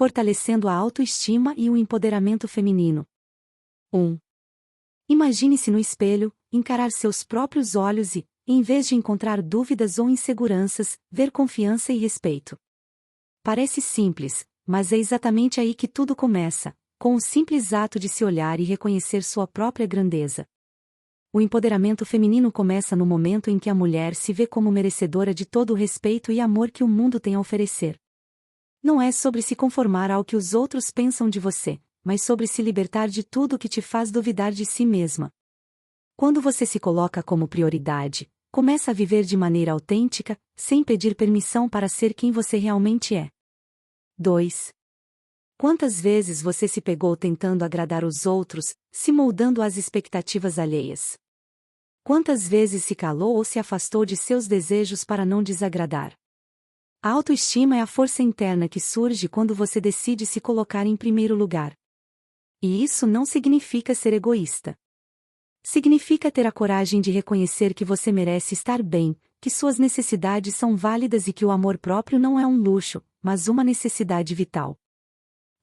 fortalecendo a autoestima e o empoderamento feminino. 1. Imagine-se no espelho, encarar seus próprios olhos e, em vez de encontrar dúvidas ou inseguranças, ver confiança e respeito. Parece simples, mas é exatamente aí que tudo começa, com o simples ato de se olhar e reconhecer sua própria grandeza. O empoderamento feminino começa no momento em que a mulher se vê como merecedora de todo o respeito e amor que o mundo tem a oferecer. Não é sobre se conformar ao que os outros pensam de você, mas sobre se libertar de tudo que te faz duvidar de si mesma. Quando você se coloca como prioridade, começa a viver de maneira autêntica, sem pedir permissão para ser quem você realmente é. 2. Quantas vezes você se pegou tentando agradar os outros, se moldando às expectativas alheias? Quantas vezes se calou ou se afastou de seus desejos para não desagradar? A autoestima é a força interna que surge quando você decide se colocar em primeiro lugar. E isso não significa ser egoísta. Significa ter a coragem de reconhecer que você merece estar bem, que suas necessidades são válidas e que o amor próprio não é um luxo, mas uma necessidade vital.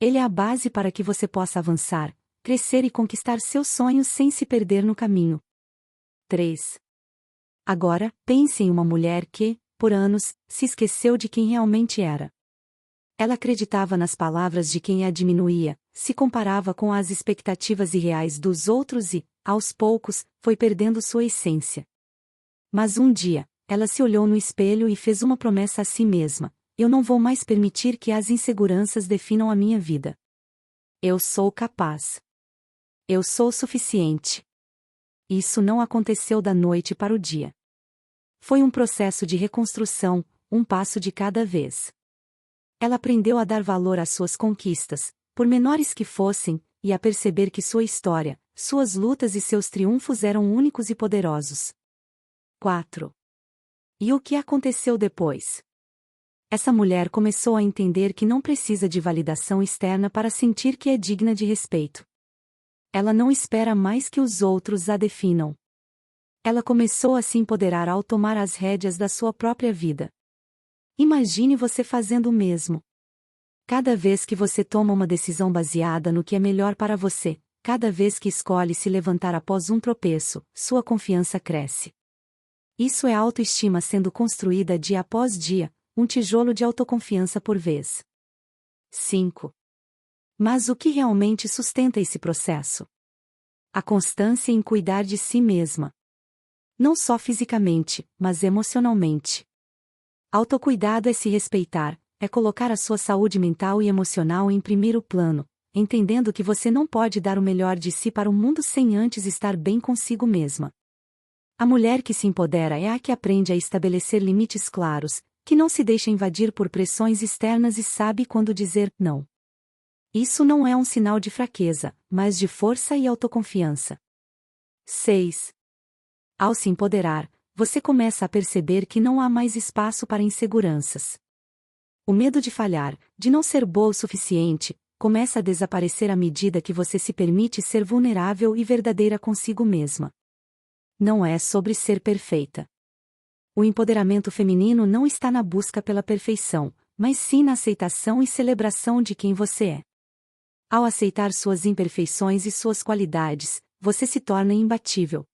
Ele é a base para que você possa avançar, crescer e conquistar seus sonhos sem se perder no caminho. 3. Agora, pense em uma mulher que, por anos, se esqueceu de quem realmente era. Ela acreditava nas palavras de quem a diminuía, se comparava com as expectativas irreais dos outros e, aos poucos, foi perdendo sua essência. Mas um dia, ela se olhou no espelho e fez uma promessa a si mesma: eu não vou mais permitir que as inseguranças definam a minha vida. Eu sou capaz. Eu sou suficiente. Isso não aconteceu da noite para o dia. Foi um processo de reconstrução, um passo de cada vez. Ela aprendeu a dar valor às suas conquistas, por menores que fossem, e a perceber que sua história, suas lutas e seus triunfos eram únicos e poderosos. 4. E o que aconteceu depois? Essa mulher começou a entender que não precisa de validação externa para sentir que é digna de respeito. Ela não espera mais que os outros a definam. Ela começou a se empoderar ao tomar as rédeas da sua própria vida. Imagine você fazendo o mesmo. Cada vez que você toma uma decisão baseada no que é melhor para você, cada vez que escolhe se levantar após um tropeço, sua confiança cresce. Isso é autoestima sendo construída dia após dia, um tijolo de autoconfiança por vez. 5. Mas o que realmente sustenta esse processo? A constância em cuidar de si mesma. Não só fisicamente, mas emocionalmente. Autocuidado é se respeitar, é colocar a sua saúde mental e emocional em primeiro plano, entendendo que você não pode dar o melhor de si para o mundo sem antes estar bem consigo mesma. A mulher que se empodera é a que aprende a estabelecer limites claros, que não se deixa invadir por pressões externas e sabe quando dizer não. Isso não é um sinal de fraqueza, mas de força e autoconfiança. 6. Ao se empoderar, você começa a perceber que não há mais espaço para inseguranças. O medo de falhar, de não ser boa o suficiente, começa a desaparecer à medida que você se permite ser vulnerável e verdadeira consigo mesma. Não é sobre ser perfeita. O empoderamento feminino não está na busca pela perfeição, mas sim na aceitação e celebração de quem você é. Ao aceitar suas imperfeições e suas qualidades, você se torna imbatível.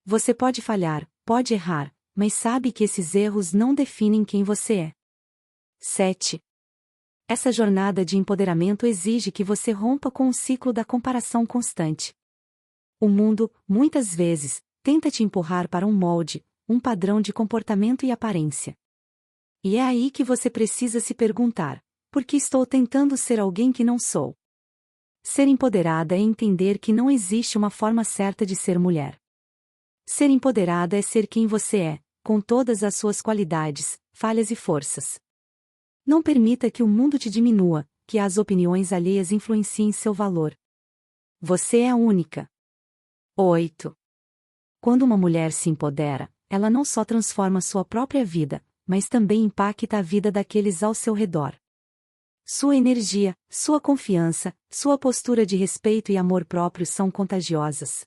Você pode falhar, pode errar, mas sabe que esses erros não definem quem você é. 7. Essa jornada de empoderamento exige que você rompa com o ciclo da comparação constante. O mundo, muitas vezes, tenta te empurrar para um molde, um padrão de comportamento e aparência. E é aí que você precisa se perguntar: por que estou tentando ser alguém que não sou? Ser empoderada é entender que não existe uma forma certa de ser mulher. Ser empoderada é ser quem você é, com todas as suas qualidades, falhas e forças. Não permita que o mundo te diminua, que as opiniões alheias influenciem seu valor. Você é única. 8. Quando uma mulher se empodera, ela não só transforma sua própria vida, mas também impacta a vida daqueles ao seu redor. Sua energia, sua confiança, sua postura de respeito e amor próprio são contagiosas.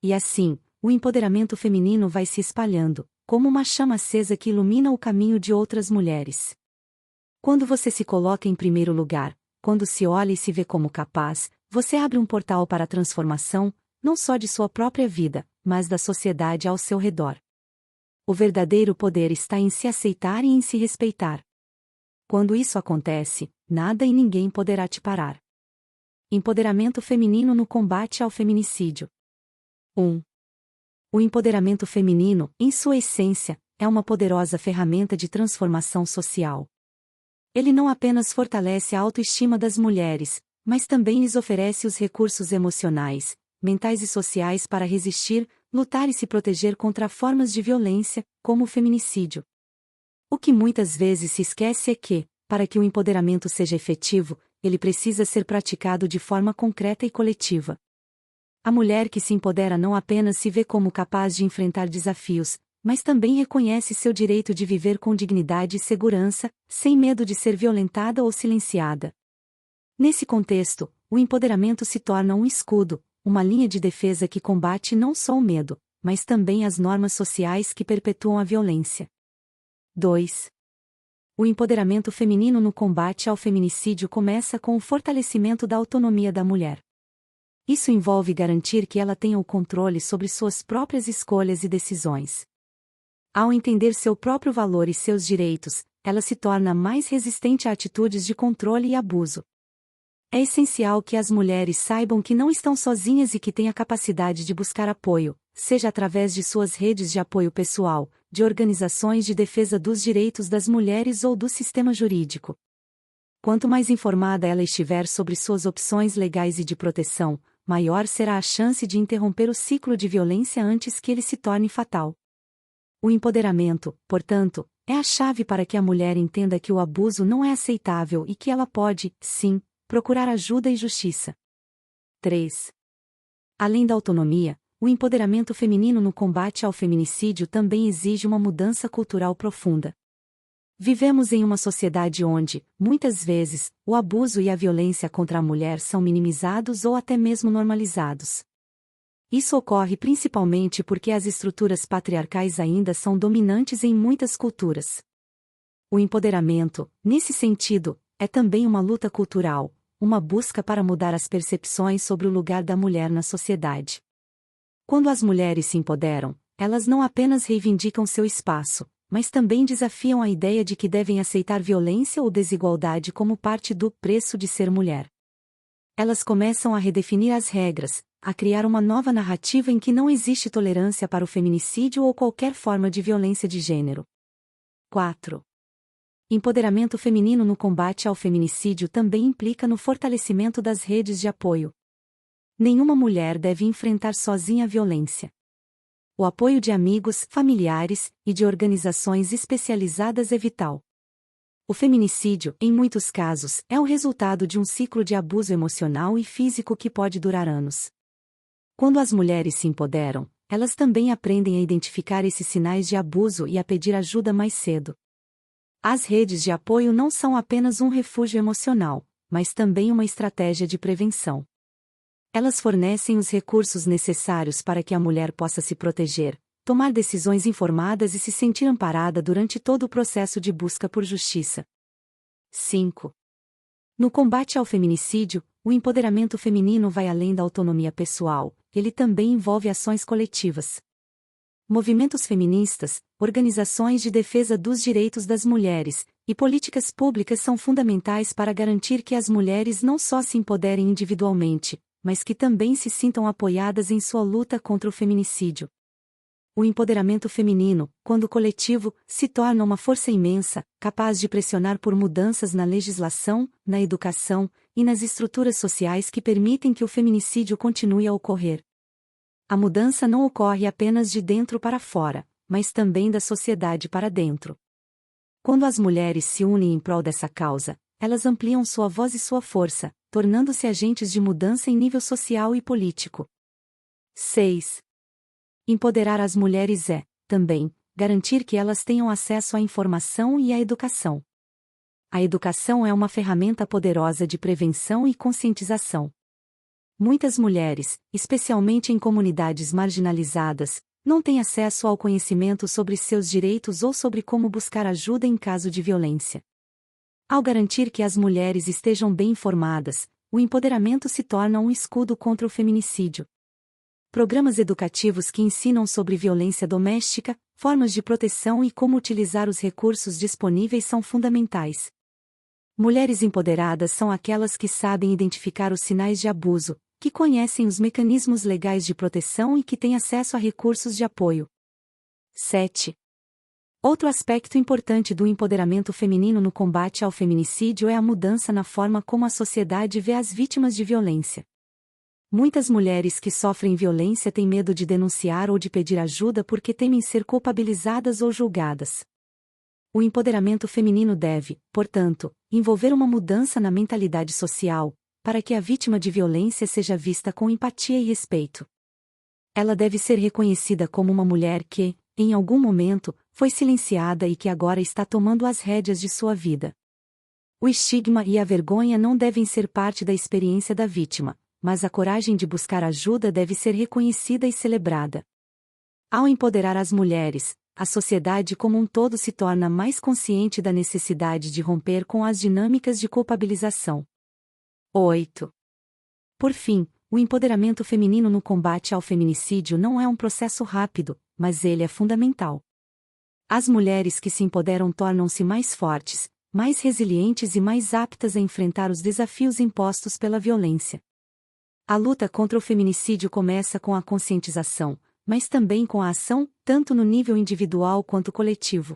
E assim, o empoderamento feminino vai se espalhando, como uma chama acesa que ilumina o caminho de outras mulheres. Quando você se coloca em primeiro lugar, quando se olha e se vê como capaz, você abre um portal para a transformação, não só de sua própria vida, mas da sociedade ao seu redor. O verdadeiro poder está em se aceitar e em se respeitar. Quando isso acontece, nada e ninguém poderá te parar. Empoderamento feminino no combate ao feminicídio. 1. O empoderamento feminino, em sua essência, é uma poderosa ferramenta de transformação social. Ele não apenas fortalece a autoestima das mulheres, mas também lhes oferece os recursos emocionais, mentais e sociais para resistir, lutar e se proteger contra formas de violência, como o feminicídio. O que muitas vezes se esquece é que, para que o empoderamento seja efetivo, ele precisa ser praticado de forma concreta e coletiva. A mulher que se empodera não apenas se vê como capaz de enfrentar desafios, mas também reconhece seu direito de viver com dignidade e segurança, sem medo de ser violentada ou silenciada. Nesse contexto, o empoderamento se torna um escudo, uma linha de defesa que combate não só o medo, mas também as normas sociais que perpetuam a violência. 2. O empoderamento feminino no combate ao feminicídio começa com o fortalecimento da autonomia da mulher. Isso envolve garantir que ela tenha o controle sobre suas próprias escolhas e decisões. Ao entender seu próprio valor e seus direitos, ela se torna mais resistente a atitudes de controle e abuso. É essencial que as mulheres saibam que não estão sozinhas e que têm a capacidade de buscar apoio, seja através de suas redes de apoio pessoal, de organizações de defesa dos direitos das mulheres ou do sistema jurídico. Quanto mais informada ela estiver sobre suas opções legais e de proteção, maior será a chance de interromper o ciclo de violência antes que ele se torne fatal. O empoderamento, portanto, é a chave para que a mulher entenda que o abuso não é aceitável e que ela pode, sim, procurar ajuda e justiça. 3. Além da autonomia, o empoderamento feminino no combate ao feminicídio também exige uma mudança cultural profunda. Vivemos em uma sociedade onde, muitas vezes, o abuso e a violência contra a mulher são minimizados ou até mesmo normalizados. Isso ocorre principalmente porque as estruturas patriarcais ainda são dominantes em muitas culturas. O empoderamento, nesse sentido, é também uma luta cultural, uma busca para mudar as percepções sobre o lugar da mulher na sociedade. Quando as mulheres se empoderam, elas não apenas reivindicam seu espaço, mas também desafiam a ideia de que devem aceitar violência ou desigualdade como parte do preço de ser mulher. Elas começam a redefinir as regras, a criar uma nova narrativa em que não existe tolerância para o feminicídio ou qualquer forma de violência de gênero. 4. Empoderamento feminino no combate ao feminicídio também implica no fortalecimento das redes de apoio. Nenhuma mulher deve enfrentar sozinha a violência. O apoio de amigos, familiares e de organizações especializadas é vital. O feminicídio, em muitos casos, é o resultado de um ciclo de abuso emocional e físico que pode durar anos. Quando as mulheres se empoderam, elas também aprendem a identificar esses sinais de abuso e a pedir ajuda mais cedo. As redes de apoio não são apenas um refúgio emocional, mas também uma estratégia de prevenção. Elas fornecem os recursos necessários para que a mulher possa se proteger, tomar decisões informadas e se sentir amparada durante todo o processo de busca por justiça. 5. No combate ao feminicídio, o empoderamento feminino vai além da autonomia pessoal, ele também envolve ações coletivas. Movimentos feministas, organizações de defesa dos direitos das mulheres, e políticas públicas são fundamentais para garantir que as mulheres não só se empoderem individualmente, mas que também se sintam apoiadas em sua luta contra o feminicídio. O empoderamento feminino, quando coletivo, se torna uma força imensa, capaz de pressionar por mudanças na legislação, na educação e nas estruturas sociais que permitem que o feminicídio continue a ocorrer. A mudança não ocorre apenas de dentro para fora, mas também da sociedade para dentro. Quando as mulheres se unem em prol dessa causa, elas ampliam sua voz e sua força, tornando-se agentes de mudança em nível social e político. 6. Empoderar as mulheres é, também, garantir que elas tenham acesso à informação e à educação. A educação é uma ferramenta poderosa de prevenção e conscientização. Muitas mulheres, especialmente em comunidades marginalizadas, não têm acesso ao conhecimento sobre seus direitos ou sobre como buscar ajuda em caso de violência. Ao garantir que as mulheres estejam bem informadas, o empoderamento se torna um escudo contra o feminicídio. Programas educativos que ensinam sobre violência doméstica, formas de proteção e como utilizar os recursos disponíveis são fundamentais. Mulheres empoderadas são aquelas que sabem identificar os sinais de abuso, que conhecem os mecanismos legais de proteção e que têm acesso a recursos de apoio. 7. Outro aspecto importante do empoderamento feminino no combate ao feminicídio é a mudança na forma como a sociedade vê as vítimas de violência. Muitas mulheres que sofrem violência têm medo de denunciar ou de pedir ajuda porque temem ser culpabilizadas ou julgadas. O empoderamento feminino deve, portanto, envolver uma mudança na mentalidade social, para que a vítima de violência seja vista com empatia e respeito. Ela deve ser reconhecida como uma mulher que, em algum momento, foi silenciada e que agora está tomando as rédeas de sua vida. O estigma e a vergonha não devem ser parte da experiência da vítima, mas a coragem de buscar ajuda deve ser reconhecida e celebrada. Ao empoderar as mulheres, a sociedade como um todo se torna mais consciente da necessidade de romper com as dinâmicas de culpabilização. 8. Por fim, o empoderamento feminino no combate ao feminicídio não é um processo rápido, mas ele é fundamental. As mulheres que se empoderam tornam-se mais fortes, mais resilientes e mais aptas a enfrentar os desafios impostos pela violência. A luta contra o feminicídio começa com a conscientização, mas também com a ação, tanto no nível individual quanto coletivo.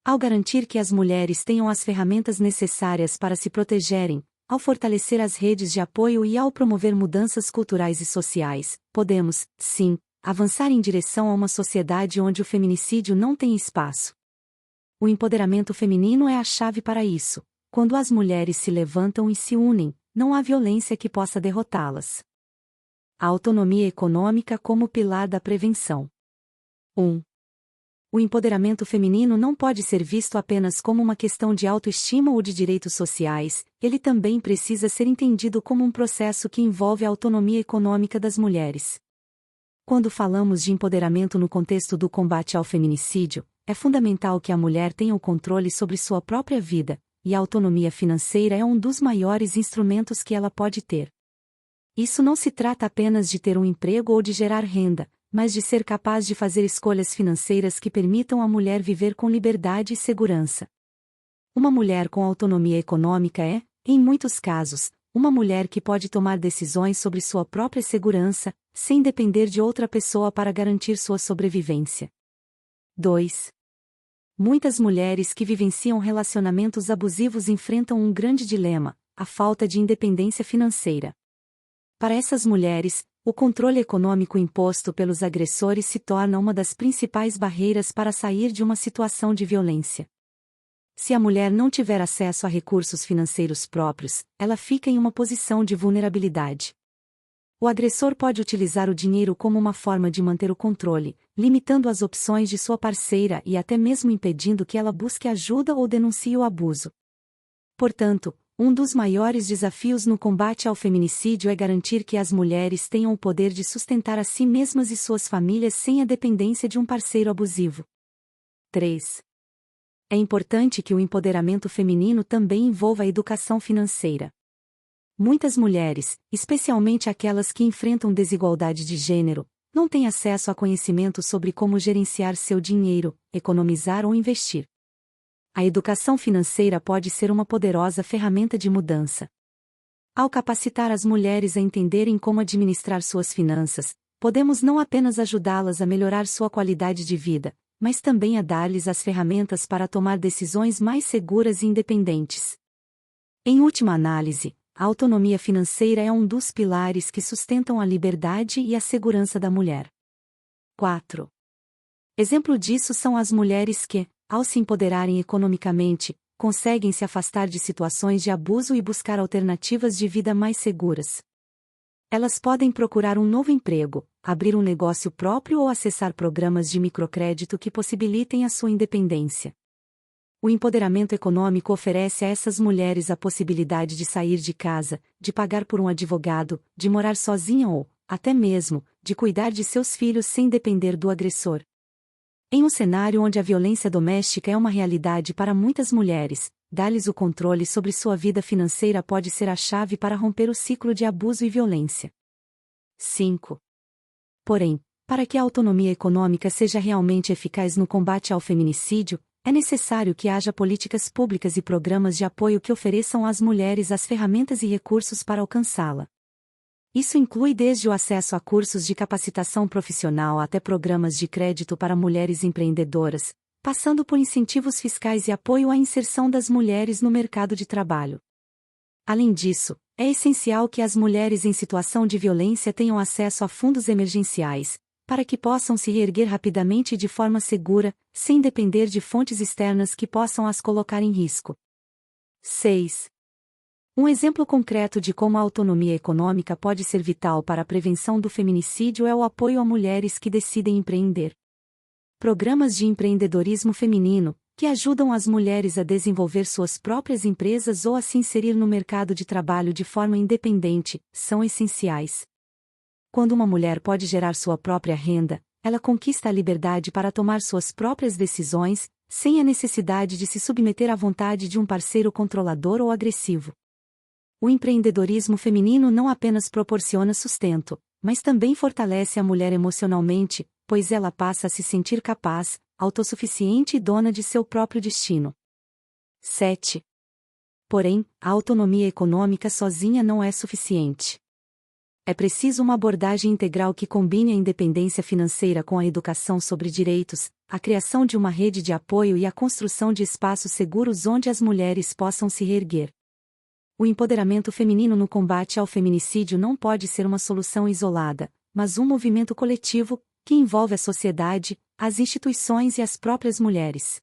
Ao garantir que as mulheres tenham as ferramentas necessárias para se protegerem, ao fortalecer as redes de apoio e ao promover mudanças culturais e sociais, podemos, sim, avançar em direção a uma sociedade onde o feminicídio não tem espaço. O empoderamento feminino é a chave para isso. Quando as mulheres se levantam e se unem, não há violência que possa derrotá-las. A autonomia econômica como pilar da prevenção. 1. O empoderamento feminino não pode ser visto apenas como uma questão de autoestima ou de direitos sociais, ele também precisa ser entendido como um processo que envolve a autonomia econômica das mulheres. Quando falamos de empoderamento no contexto do combate ao feminicídio, é fundamental que a mulher tenha o controle sobre sua própria vida, e a autonomia financeira é um dos maiores instrumentos que ela pode ter. Isso não se trata apenas de ter um emprego ou de gerar renda, mas de ser capaz de fazer escolhas financeiras que permitam à mulher viver com liberdade e segurança. Uma mulher com autonomia econômica é, em muitos casos, uma mulher que pode tomar decisões sobre sua própria segurança, sem depender de outra pessoa para garantir sua sobrevivência. 2. Muitas mulheres que vivenciam relacionamentos abusivos enfrentam um grande dilema: a falta de independência financeira. Para essas mulheres, o controle econômico imposto pelos agressores se torna uma das principais barreiras para sair de uma situação de violência. Se a mulher não tiver acesso a recursos financeiros próprios, ela fica em uma posição de vulnerabilidade. O agressor pode utilizar o dinheiro como uma forma de manter o controle, limitando as opções de sua parceira e até mesmo impedindo que ela busque ajuda ou denuncie o abuso. Portanto, um dos maiores desafios no combate ao feminicídio é garantir que as mulheres tenham o poder de sustentar a si mesmas e suas famílias sem a dependência de um parceiro abusivo. 3. É importante que o empoderamento feminino também envolva a educação financeira. Muitas mulheres, especialmente aquelas que enfrentam desigualdade de gênero, não têm acesso a conhecimento sobre como gerenciar seu dinheiro, economizar ou investir. A educação financeira pode ser uma poderosa ferramenta de mudança. Ao capacitar as mulheres a entenderem como administrar suas finanças, podemos não apenas ajudá-las a melhorar sua qualidade de vida, mas também a dar-lhes as ferramentas para tomar decisões mais seguras e independentes. Em última análise, a autonomia financeira é um dos pilares que sustentam a liberdade e a segurança da mulher. 4. Exemplo disso são as mulheres que, ao se empoderarem economicamente, conseguem se afastar de situações de abuso e buscar alternativas de vida mais seguras. Elas podem procurar um novo emprego, abrir um negócio próprio ou acessar programas de microcrédito que possibilitem a sua independência. O empoderamento econômico oferece a essas mulheres a possibilidade de sair de casa, de pagar por um advogado, de morar sozinha ou, até mesmo, de cuidar de seus filhos sem depender do agressor. Em um cenário onde a violência doméstica é uma realidade para muitas mulheres, dar-lhes o controle sobre sua vida financeira pode ser a chave para romper o ciclo de abuso e violência. 5. Porém, para que a autonomia econômica seja realmente eficaz no combate ao feminicídio, é necessário que haja políticas públicas e programas de apoio que ofereçam às mulheres as ferramentas e recursos para alcançá-la. Isso inclui desde o acesso a cursos de capacitação profissional até programas de crédito para mulheres empreendedoras, passando por incentivos fiscais e apoio à inserção das mulheres no mercado de trabalho. Além disso, é essencial que as mulheres em situação de violência tenham acesso a fundos emergenciais, para que possam se reerguer rapidamente e de forma segura, sem depender de fontes externas que possam as colocar em risco. 6. Um exemplo concreto de como a autonomia econômica pode ser vital para a prevenção do feminicídio é o apoio a mulheres que decidem empreender. Programas de empreendedorismo feminino, que ajudam as mulheres a desenvolver suas próprias empresas ou a se inserir no mercado de trabalho de forma independente, são essenciais. Quando uma mulher pode gerar sua própria renda, ela conquista a liberdade para tomar suas próprias decisões, sem a necessidade de se submeter à vontade de um parceiro controlador ou agressivo. O empreendedorismo feminino não apenas proporciona sustento, mas também fortalece a mulher emocionalmente, pois ela passa a se sentir capaz, autossuficiente e dona de seu próprio destino. 7. Porém, a autonomia econômica sozinha não é suficiente. É preciso uma abordagem integral que combine a independência financeira com a educação sobre direitos, a criação de uma rede de apoio e a construção de espaços seguros onde as mulheres possam se reerguer. O empoderamento feminino no combate ao feminicídio não pode ser uma solução isolada, mas um movimento coletivo, que envolve a sociedade, as instituições e as próprias mulheres.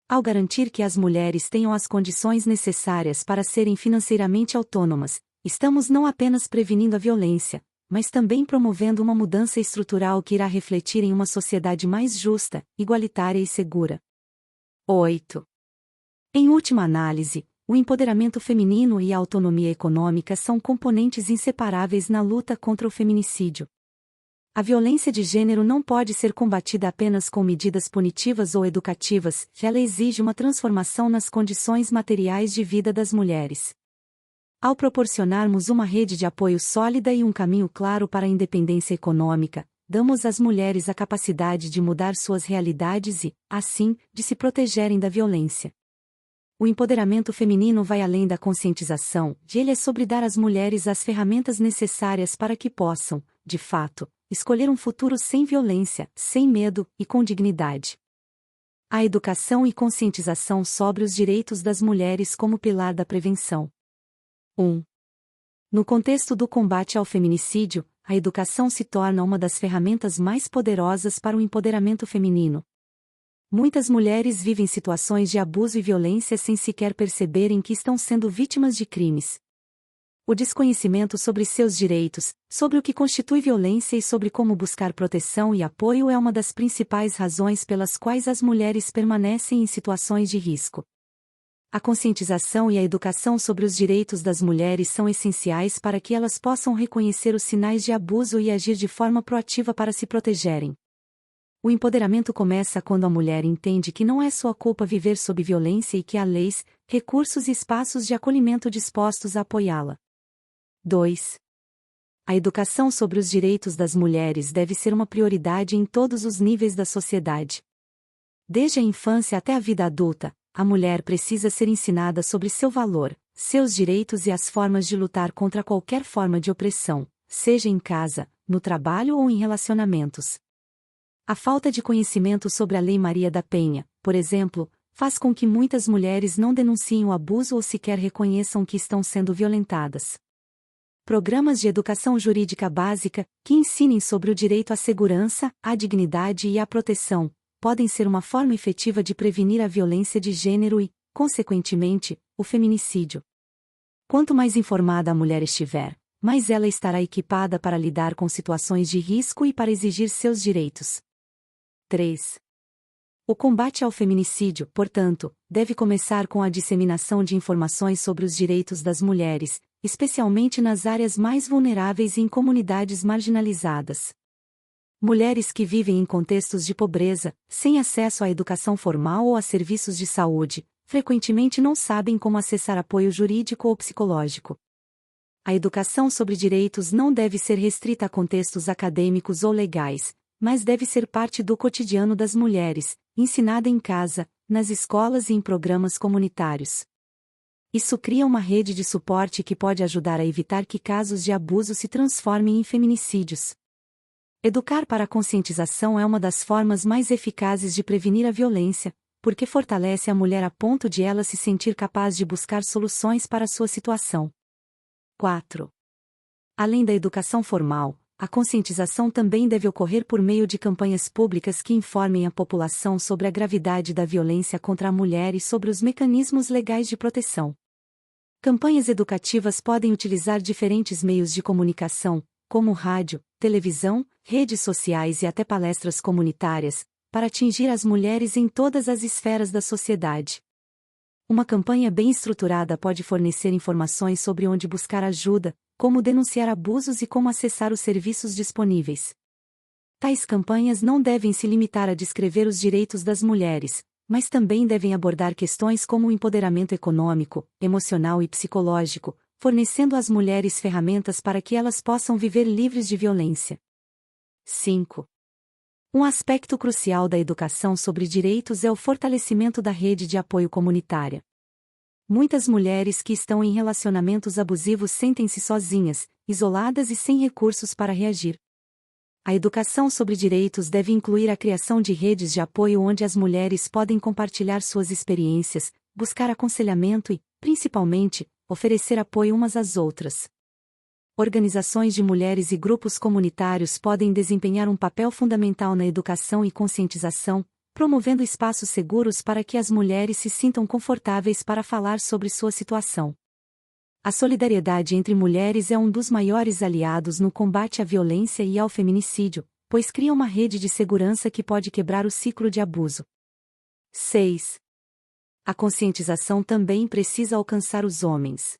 Ao garantir que as mulheres tenham as condições necessárias para serem financeiramente autônomas, estamos não apenas prevenindo a violência, mas também promovendo uma mudança estrutural que irá refletir em uma sociedade mais justa, igualitária e segura. 8. Em última análise, o empoderamento feminino e a autonomia econômica são componentes inseparáveis na luta contra o feminicídio. A violência de gênero não pode ser combatida apenas com medidas punitivas ou educativas, ela exige uma transformação nas condições materiais de vida das mulheres. Ao proporcionarmos uma rede de apoio sólida e um caminho claro para a independência econômica, damos às mulheres a capacidade de mudar suas realidades e, assim, de se protegerem da violência. O empoderamento feminino vai além da conscientização, ele é sobre dar às mulheres as ferramentas necessárias para que possam, de fato, escolher um futuro sem violência, sem medo e com dignidade. A educação e conscientização sobre os direitos das mulheres como pilar da prevenção. 1. No contexto do combate ao feminicídio, a educação se torna uma das ferramentas mais poderosas para o empoderamento feminino. Muitas mulheres vivem situações de abuso e violência sem sequer perceberem que estão sendo vítimas de crimes. O desconhecimento sobre seus direitos, sobre o que constitui violência e sobre como buscar proteção e apoio é uma das principais razões pelas quais as mulheres permanecem em situações de risco. A conscientização e a educação sobre os direitos das mulheres são essenciais para que elas possam reconhecer os sinais de abuso e agir de forma proativa para se protegerem. O empoderamento começa quando a mulher entende que não é sua culpa viver sob violência e que há leis, recursos e espaços de acolhimento dispostos a apoiá-la. 2. A educação sobre os direitos das mulheres deve ser uma prioridade em todos os níveis da sociedade. Desde a infância até a vida adulta, a mulher precisa ser ensinada sobre seu valor, seus direitos e as formas de lutar contra qualquer forma de opressão, seja em casa, no trabalho ou em relacionamentos. A falta de conhecimento sobre a Lei Maria da Penha, por exemplo, faz com que muitas mulheres não denunciem o abuso ou sequer reconheçam que estão sendo violentadas. Programas de educação jurídica básica, que ensinem sobre o direito à segurança, à dignidade e à proteção, podem ser uma forma efetiva de prevenir a violência de gênero e, consequentemente, o feminicídio. Quanto mais informada a mulher estiver, mais ela estará equipada para lidar com situações de risco e para exigir seus direitos. 3. O combate ao feminicídio, portanto, deve começar com a disseminação de informações sobre os direitos das mulheres, especialmente nas áreas mais vulneráveis e em comunidades marginalizadas. Mulheres que vivem em contextos de pobreza, sem acesso à educação formal ou a serviços de saúde, frequentemente não sabem como acessar apoio jurídico ou psicológico. A educação sobre direitos não deve ser restrita a contextos acadêmicos ou legais, mas deve ser parte do cotidiano das mulheres, ensinada em casa, nas escolas e em programas comunitários. Isso cria uma rede de suporte que pode ajudar a evitar que casos de abuso se transformem em feminicídios. Educar para a conscientização é uma das formas mais eficazes de prevenir a violência, porque fortalece a mulher a ponto de ela se sentir capaz de buscar soluções para sua situação. 4. Além da educação formal, a conscientização também deve ocorrer por meio de campanhas públicas que informem a população sobre a gravidade da violência contra a mulher e sobre os mecanismos legais de proteção. Campanhas educativas podem utilizar diferentes meios de comunicação, como rádio, televisão, redes sociais e até palestras comunitárias, para atingir as mulheres em todas as esferas da sociedade. Uma campanha bem estruturada pode fornecer informações sobre onde buscar ajuda, como denunciar abusos e como acessar os serviços disponíveis. Tais campanhas não devem se limitar a descrever os direitos das mulheres, mas também devem abordar questões como o empoderamento econômico, emocional e psicológico, fornecendo às mulheres ferramentas para que elas possam viver livres de violência. 5. Um aspecto crucial da educação sobre direitos é o fortalecimento da rede de apoio comunitária. Muitas mulheres que estão em relacionamentos abusivos sentem-se sozinhas, isoladas e sem recursos para reagir. A educação sobre direitos deve incluir a criação de redes de apoio onde as mulheres podem compartilhar suas experiências, buscar aconselhamento e, principalmente, oferecer apoio umas às outras. Organizações de mulheres e grupos comunitários podem desempenhar um papel fundamental na educação e conscientização, promovendo espaços seguros para que as mulheres se sintam confortáveis para falar sobre sua situação. A solidariedade entre mulheres é um dos maiores aliados no combate à violência e ao feminicídio, pois cria uma rede de segurança que pode quebrar o ciclo de abuso. 6. A conscientização também precisa alcançar os homens.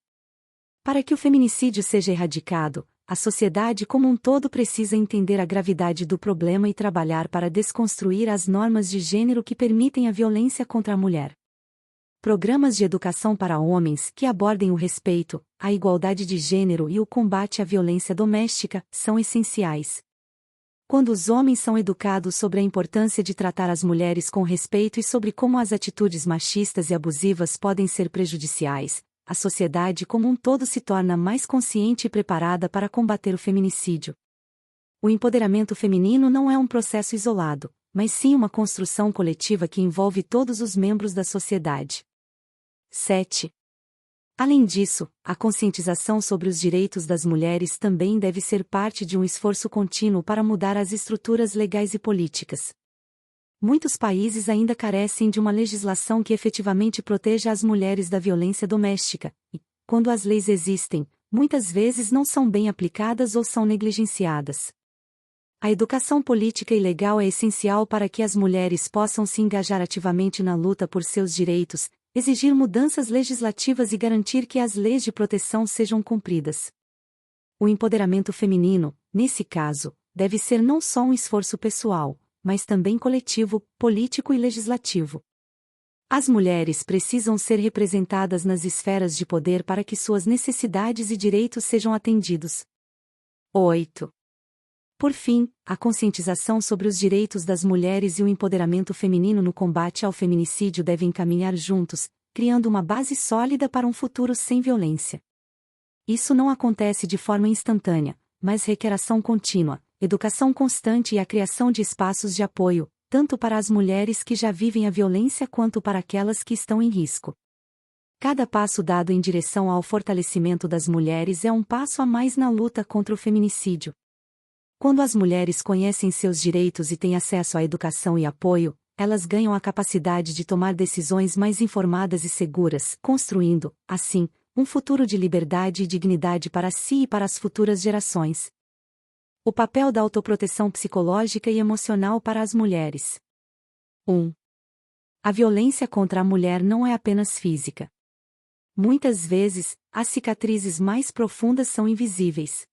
Para que o feminicídio seja erradicado, a sociedade como um todo precisa entender a gravidade do problema e trabalhar para desconstruir as normas de gênero que permitem a violência contra a mulher. Programas de educação para homens que abordem o respeito, a igualdade de gênero e o combate à violência doméstica são essenciais. Quando os homens são educados sobre a importância de tratar as mulheres com respeito e sobre como as atitudes machistas e abusivas podem ser prejudiciais, a sociedade como um todo se torna mais consciente e preparada para combater o feminicídio. O empoderamento feminino não é um processo isolado, mas sim uma construção coletiva que envolve todos os membros da sociedade. 7. Além disso, a conscientização sobre os direitos das mulheres também deve ser parte de um esforço contínuo para mudar as estruturas legais e políticas. Muitos países ainda carecem de uma legislação que efetivamente proteja as mulheres da violência doméstica, e, quando as leis existem, muitas vezes não são bem aplicadas ou são negligenciadas. A educação política e legal é essencial para que as mulheres possam se engajar ativamente na luta por seus direitos, exigir mudanças legislativas e garantir que as leis de proteção sejam cumpridas. O empoderamento feminino, nesse caso, deve ser não só um esforço pessoal, mas também coletivo, político e legislativo. As mulheres precisam ser representadas nas esferas de poder para que suas necessidades e direitos sejam atendidos. 8. Por fim, a conscientização sobre os direitos das mulheres e o empoderamento feminino no combate ao feminicídio devem caminhar juntos, criando uma base sólida para um futuro sem violência. Isso não acontece de forma instantânea, mas requer ação contínua, educação constante e a criação de espaços de apoio, tanto para as mulheres que já vivem a violência quanto para aquelas que estão em risco. Cada passo dado em direção ao fortalecimento das mulheres é um passo a mais na luta contra o feminicídio. Quando as mulheres conhecem seus direitos e têm acesso à educação e apoio, elas ganham a capacidade de tomar decisões mais informadas e seguras, construindo, assim, um futuro de liberdade e dignidade para si e para as futuras gerações. O papel da autoproteção psicológica e emocional para as mulheres. 1. A violência contra a mulher não é apenas física. Muitas vezes, as cicatrizes mais profundas são invisíveis.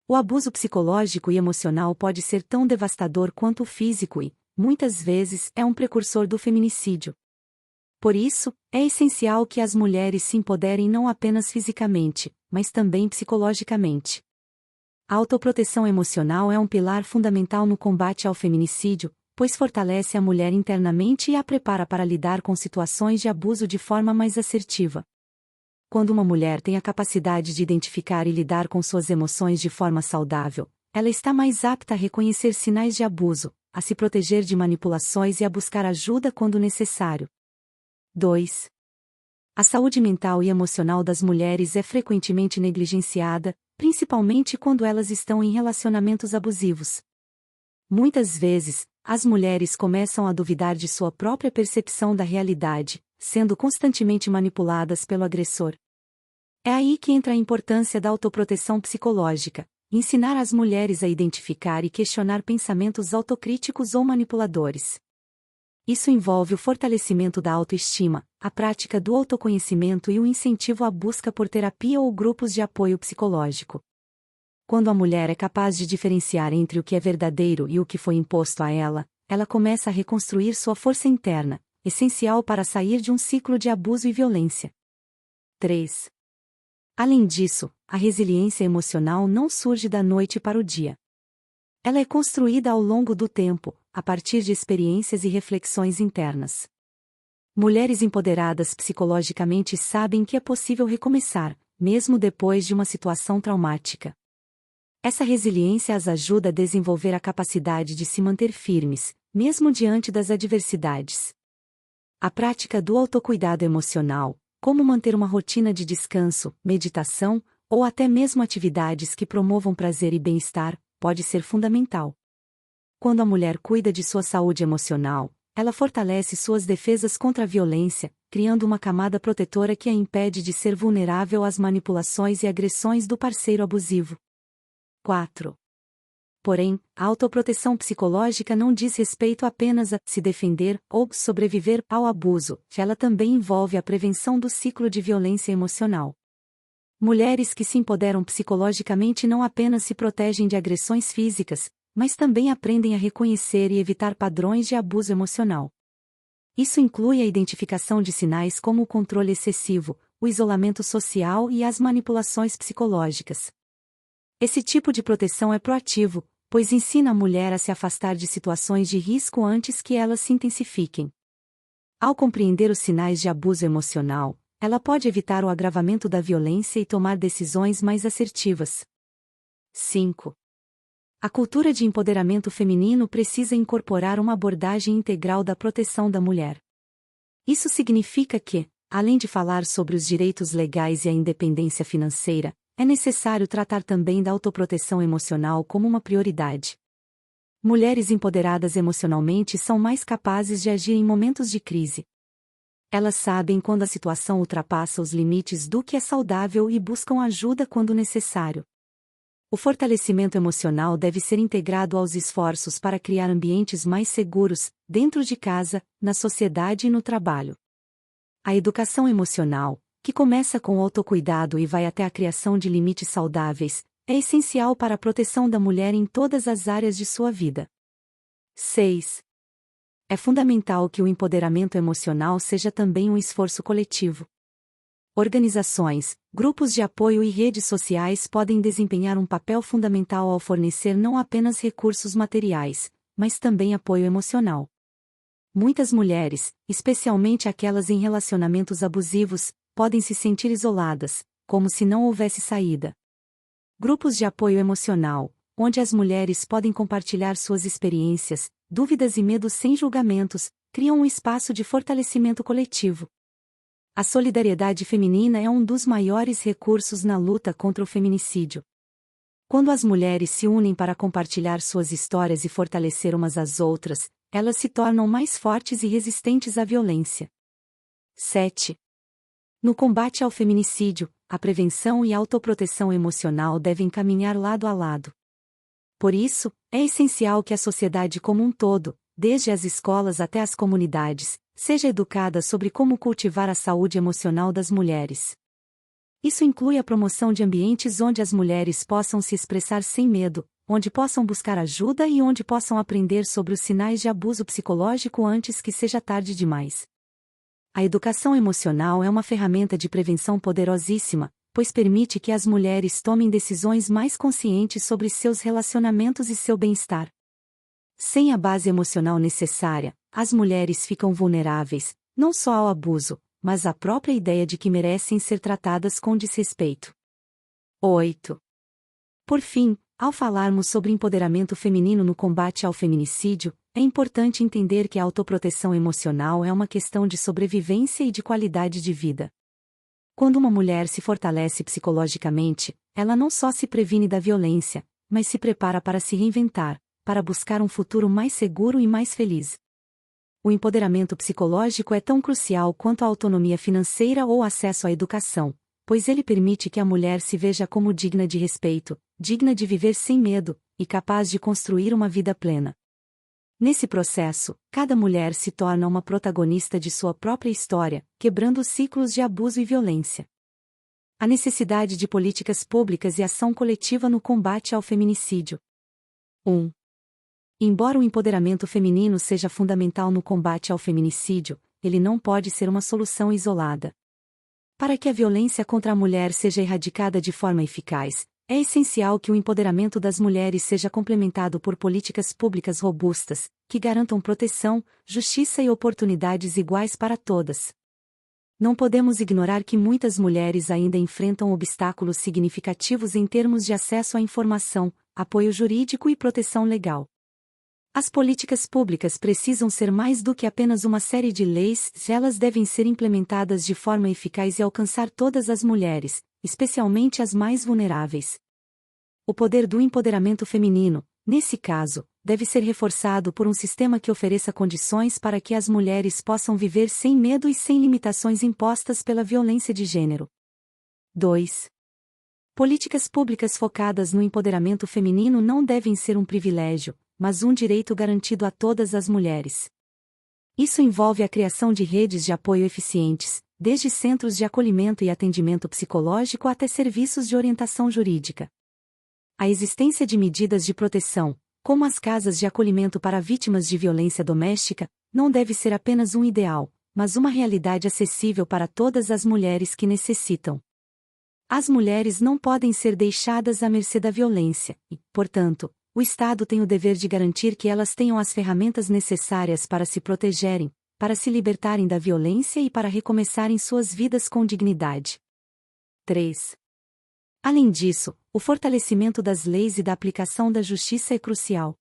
O abuso psicológico e emocional pode ser tão devastador quanto o físico e, muitas vezes, é um precursor do feminicídio. Por isso, é essencial que as mulheres se empoderem não apenas fisicamente, mas também psicologicamente. A autoproteção emocional é um pilar fundamental no combate ao feminicídio, pois fortalece a mulher internamente e a prepara para lidar com situações de abuso de forma mais assertiva. Quando uma mulher tem a capacidade de identificar e lidar com suas emoções de forma saudável, ela está mais apta a reconhecer sinais de abuso, a se proteger de manipulações e a buscar ajuda quando necessário. 2. A saúde mental e emocional das mulheres é frequentemente negligenciada, principalmente quando elas estão em relacionamentos abusivos. Muitas vezes, as mulheres começam a duvidar de sua própria percepção da realidade, sendo constantemente manipuladas pelo agressor. É aí que entra a importância da autoproteção psicológica, ensinar as mulheres a identificar e questionar pensamentos autocríticos ou manipuladores. Isso envolve o fortalecimento da autoestima, a prática do autoconhecimento e o incentivo à busca por terapia ou grupos de apoio psicológico. Quando a mulher é capaz de diferenciar entre o que é verdadeiro e o que foi imposto a ela, ela começa a reconstruir sua força interna, essencial para sair de um ciclo de abuso e violência. 3. Além disso, a resiliência emocional não surge da noite para o dia. Ela é construída ao longo do tempo, a partir de experiências e reflexões internas. Mulheres empoderadas psicologicamente sabem que é possível recomeçar, mesmo depois de uma situação traumática. Essa resiliência as ajuda a desenvolver a capacidade de se manter firmes, mesmo diante das adversidades. A prática do autocuidado emocional, como manter uma rotina de descanso, meditação, ou até mesmo atividades que promovam prazer e bem-estar, pode ser fundamental. Quando a mulher cuida de sua saúde emocional, ela fortalece suas defesas contra a violência, criando uma camada protetora que a impede de ser vulnerável às manipulações e agressões do parceiro abusivo. 4. Porém, a autoproteção psicológica não diz respeito apenas a se defender ou sobreviver ao abuso, ela também envolve a prevenção do ciclo de violência emocional. Mulheres que se empoderam psicologicamente não apenas se protegem de agressões físicas, mas também aprendem a reconhecer e evitar padrões de abuso emocional. Isso inclui a identificação de sinais como o controle excessivo, o isolamento social e as manipulações psicológicas. Esse tipo de proteção é proativo, pois ensina a mulher a se afastar de situações de risco antes que elas se intensifiquem. Ao compreender os sinais de abuso emocional, ela pode evitar o agravamento da violência e tomar decisões mais assertivas. 5. A cultura de empoderamento feminino precisa incorporar uma abordagem integral da proteção da mulher. Isso significa que, além de falar sobre os direitos legais e a independência financeira, é necessário tratar também da autoproteção emocional como uma prioridade. Mulheres empoderadas emocionalmente são mais capazes de agir em momentos de crise. Elas sabem quando a situação ultrapassa os limites do que é saudável e buscam ajuda quando necessário. O fortalecimento emocional deve ser integrado aos esforços para criar ambientes mais seguros, dentro de casa, na sociedade e no trabalho. A educação emocional, que começa com o autocuidado e vai até a criação de limites saudáveis, é essencial para a proteção da mulher em todas as áreas de sua vida. 6. É fundamental que o empoderamento emocional seja também um esforço coletivo. Organizações, grupos de apoio e redes sociais podem desempenhar um papel fundamental ao fornecer não apenas recursos materiais, mas também apoio emocional. Muitas mulheres, especialmente aquelas em relacionamentos abusivos, podem se sentir isoladas, como se não houvesse saída. Grupos de apoio emocional, onde as mulheres podem compartilhar suas experiências, dúvidas e medos sem julgamentos, criam um espaço de fortalecimento coletivo. A solidariedade feminina é um dos maiores recursos na luta contra o feminicídio. Quando as mulheres se unem para compartilhar suas histórias e fortalecer umas às outras, elas se tornam mais fortes e resistentes à violência. 7. No combate ao feminicídio, a prevenção e a autoproteção emocional devem caminhar lado a lado. Por isso, é essencial que a sociedade como um todo, desde as escolas até as comunidades, seja educada sobre como cultivar a saúde emocional das mulheres. Isso inclui a promoção de ambientes onde as mulheres possam se expressar sem medo, onde possam buscar ajuda e onde possam aprender sobre os sinais de abuso psicológico antes que seja tarde demais. A educação emocional é uma ferramenta de prevenção poderosíssima, pois permite que as mulheres tomem decisões mais conscientes sobre seus relacionamentos e seu bem-estar. Sem a base emocional necessária, as mulheres ficam vulneráveis, não só ao abuso, mas à própria ideia de que merecem ser tratadas com desrespeito. 8. Por fim, ao falarmos sobre empoderamento feminino no combate ao feminicídio, é importante entender que a autoproteção emocional é uma questão de sobrevivência e de qualidade de vida. Quando uma mulher se fortalece psicologicamente, ela não só se previne da violência, mas se prepara para se reinventar, para buscar um futuro mais seguro e mais feliz. O empoderamento psicológico é tão crucial quanto a autonomia financeira ou acesso à educação, pois ele permite que a mulher se veja como digna de respeito, digna de viver sem medo, e capaz de construir uma vida plena. Nesse processo, cada mulher se torna uma protagonista de sua própria história, quebrando ciclos de abuso e violência. A necessidade de políticas públicas e ação coletiva no combate ao feminicídio. 1. Embora o empoderamento feminino seja fundamental no combate ao feminicídio, ele não pode ser uma solução isolada. Para que a violência contra a mulher seja erradicada de forma eficaz, é essencial que o empoderamento das mulheres seja complementado por políticas públicas robustas, que garantam proteção, justiça e oportunidades iguais para todas. Não podemos ignorar que muitas mulheres ainda enfrentam obstáculos significativos em termos de acesso à informação, apoio jurídico e proteção legal. As políticas públicas precisam ser mais do que apenas uma série de leis, elas devem ser implementadas de forma eficaz e alcançar todas as mulheres, especialmente as mais vulneráveis. O poder do empoderamento feminino, nesse caso, deve ser reforçado por um sistema que ofereça condições para que as mulheres possam viver sem medo e sem limitações impostas pela violência de gênero. 2. Políticas públicas focadas no empoderamento feminino não devem ser um privilégio, mas um direito garantido a todas as mulheres. Isso envolve a criação de redes de apoio eficientes, desde centros de acolhimento e atendimento psicológico até serviços de orientação jurídica. A existência de medidas de proteção, como as casas de acolhimento para vítimas de violência doméstica, não deve ser apenas um ideal, mas uma realidade acessível para todas as mulheres que necessitam. As mulheres não podem ser deixadas à mercê da violência, e, portanto, o Estado tem o dever de garantir que elas tenham as ferramentas necessárias para se protegerem, para se libertarem da violência e para recomeçarem suas vidas com dignidade. 3. Além disso, o fortalecimento das leis e da aplicação da justiça é crucial.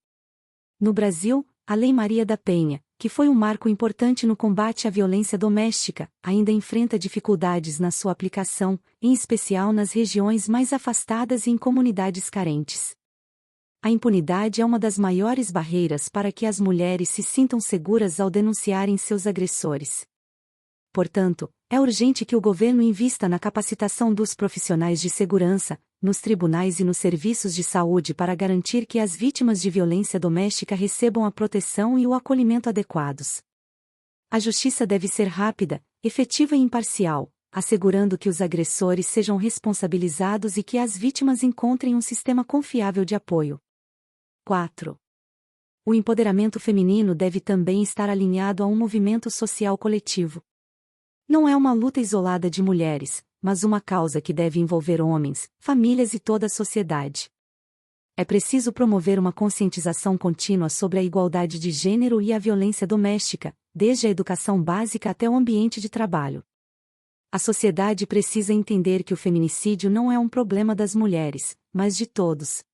No Brasil, a Lei Maria da Penha, que foi um marco importante no combate à violência doméstica, ainda enfrenta dificuldades na sua aplicação, em especial nas regiões mais afastadas e em comunidades carentes. A impunidade é uma das maiores barreiras para que as mulheres se sintam seguras ao denunciarem seus agressores. Portanto, é urgente que o governo invista na capacitação dos profissionais de segurança, nos tribunais e nos serviços de saúde para garantir que as vítimas de violência doméstica recebam a proteção e o acolhimento adequados. A justiça deve ser rápida, efetiva e imparcial, assegurando que os agressores sejam responsabilizados e que as vítimas encontrem um sistema confiável de apoio. 4. O empoderamento feminino deve também estar alinhado a um movimento social coletivo. Não é uma luta isolada de mulheres, mas uma causa que deve envolver homens, famílias e toda a sociedade. É preciso promover uma conscientização contínua sobre a igualdade de gênero e a violência doméstica, desde a educação básica até o ambiente de trabalho. A sociedade precisa entender que o feminicídio não é um problema das mulheres, mas de todos.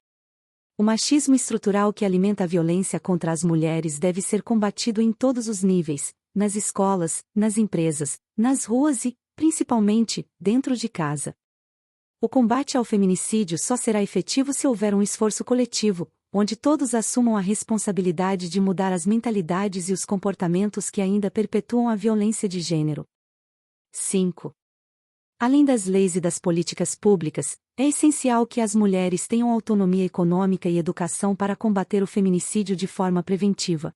O machismo estrutural que alimenta a violência contra as mulheres deve ser combatido em todos os níveis, nas escolas, nas empresas, nas ruas e, principalmente, dentro de casa. O combate ao feminicídio só será efetivo se houver um esforço coletivo, onde todos assumam a responsabilidade de mudar as mentalidades e os comportamentos que ainda perpetuam a violência de gênero. 5. Além das leis e das políticas públicas, é essencial que as mulheres tenham autonomia econômica e educação para combater o feminicídio de forma preventiva.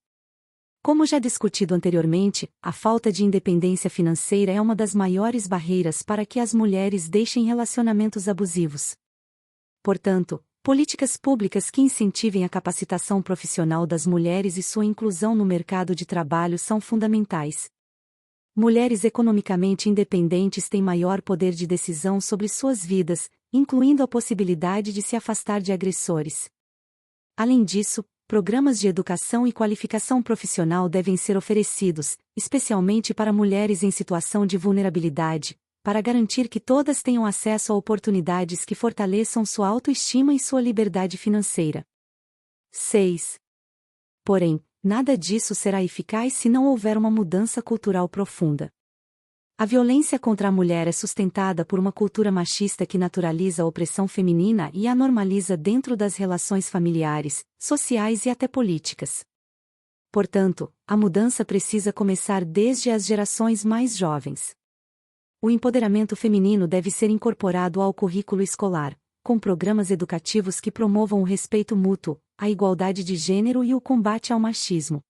Como já discutido anteriormente, a falta de independência financeira é uma das maiores barreiras para que as mulheres deixem relacionamentos abusivos. Portanto, políticas públicas que incentivem a capacitação profissional das mulheres e sua inclusão no mercado de trabalho são fundamentais. Mulheres economicamente independentes têm maior poder de decisão sobre suas vidas, incluindo a possibilidade de se afastar de agressores. Além disso, programas de educação e qualificação profissional devem ser oferecidos, especialmente para mulheres em situação de vulnerabilidade, para garantir que todas tenham acesso a oportunidades que fortaleçam sua autoestima e sua liberdade financeira. 6. Porém, nada disso será eficaz se não houver uma mudança cultural profunda. A violência contra a mulher é sustentada por uma cultura machista que naturaliza a opressão feminina e a normaliza dentro das relações familiares, sociais e até políticas. Portanto, a mudança precisa começar desde as gerações mais jovens. O empoderamento feminino deve ser incorporado ao currículo escolar, com programas educativos que promovam o respeito mútuo, a igualdade de gênero e o combate ao machismo.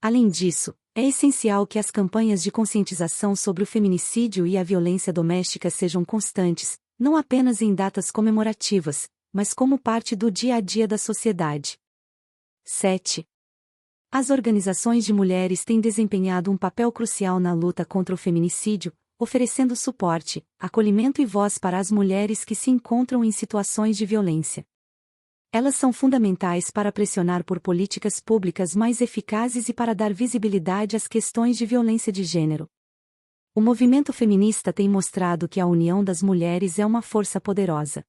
Além disso, é essencial que as campanhas de conscientização sobre o feminicídio e a violência doméstica sejam constantes, não apenas em datas comemorativas, mas como parte do dia a dia da sociedade. 7. As organizações de mulheres têm desempenhado um papel crucial na luta contra o feminicídio, oferecendo suporte, acolhimento e voz para as mulheres que se encontram em situações de violência. Elas são fundamentais para pressionar por políticas públicas mais eficazes e para dar visibilidade às questões de violência de gênero. O movimento feminista tem mostrado que a união das mulheres é uma força poderosa.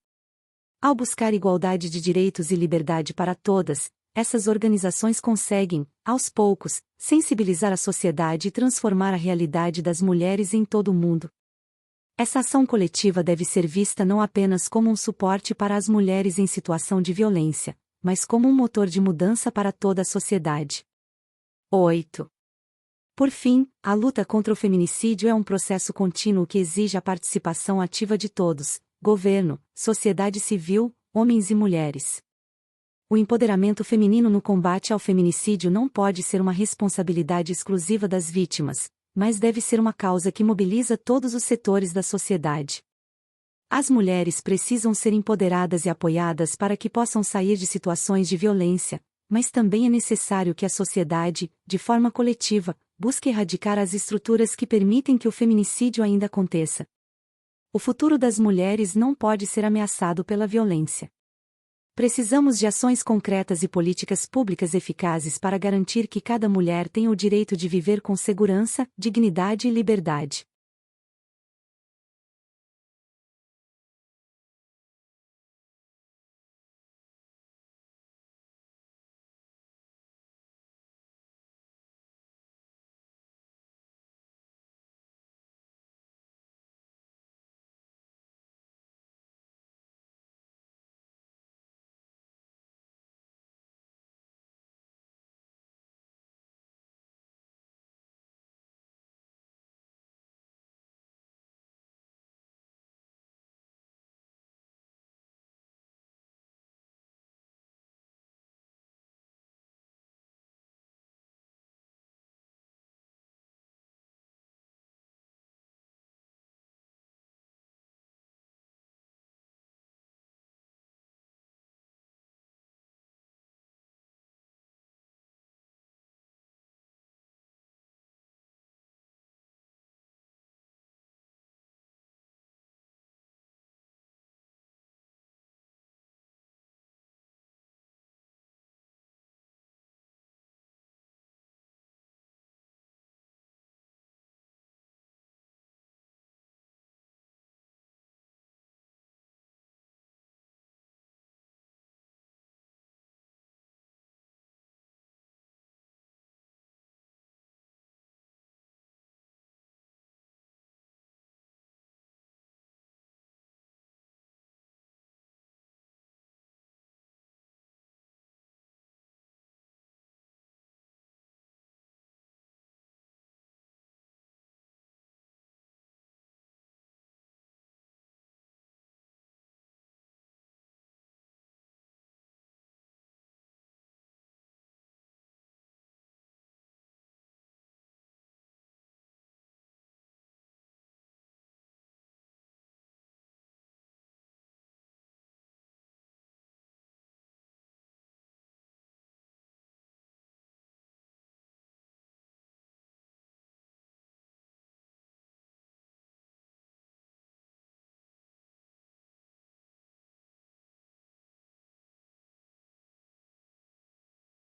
Ao buscar igualdade de direitos e liberdade para todas, essas organizações conseguem, aos poucos, sensibilizar a sociedade e transformar a realidade das mulheres em todo o mundo. Essa ação coletiva deve ser vista não apenas como um suporte para as mulheres em situação de violência, mas como um motor de mudança para toda a sociedade. 8. Por fim, a luta contra o feminicídio é um processo contínuo que exige a participação ativa de todos: governo, sociedade civil, homens e mulheres. O empoderamento feminino no combate ao feminicídio não pode ser uma responsabilidade exclusiva das vítimas, mas deve ser uma causa que mobiliza todos os setores da sociedade. As mulheres precisam ser empoderadas e apoiadas para que possam sair de situações de violência, mas também é necessário que a sociedade, de forma coletiva, busque erradicar as estruturas que permitem que o feminicídio ainda aconteça. O futuro das mulheres não pode ser ameaçado pela violência. Precisamos de ações concretas e políticas públicas eficazes para garantir que cada mulher tenha o direito de viver com segurança, dignidade e liberdade.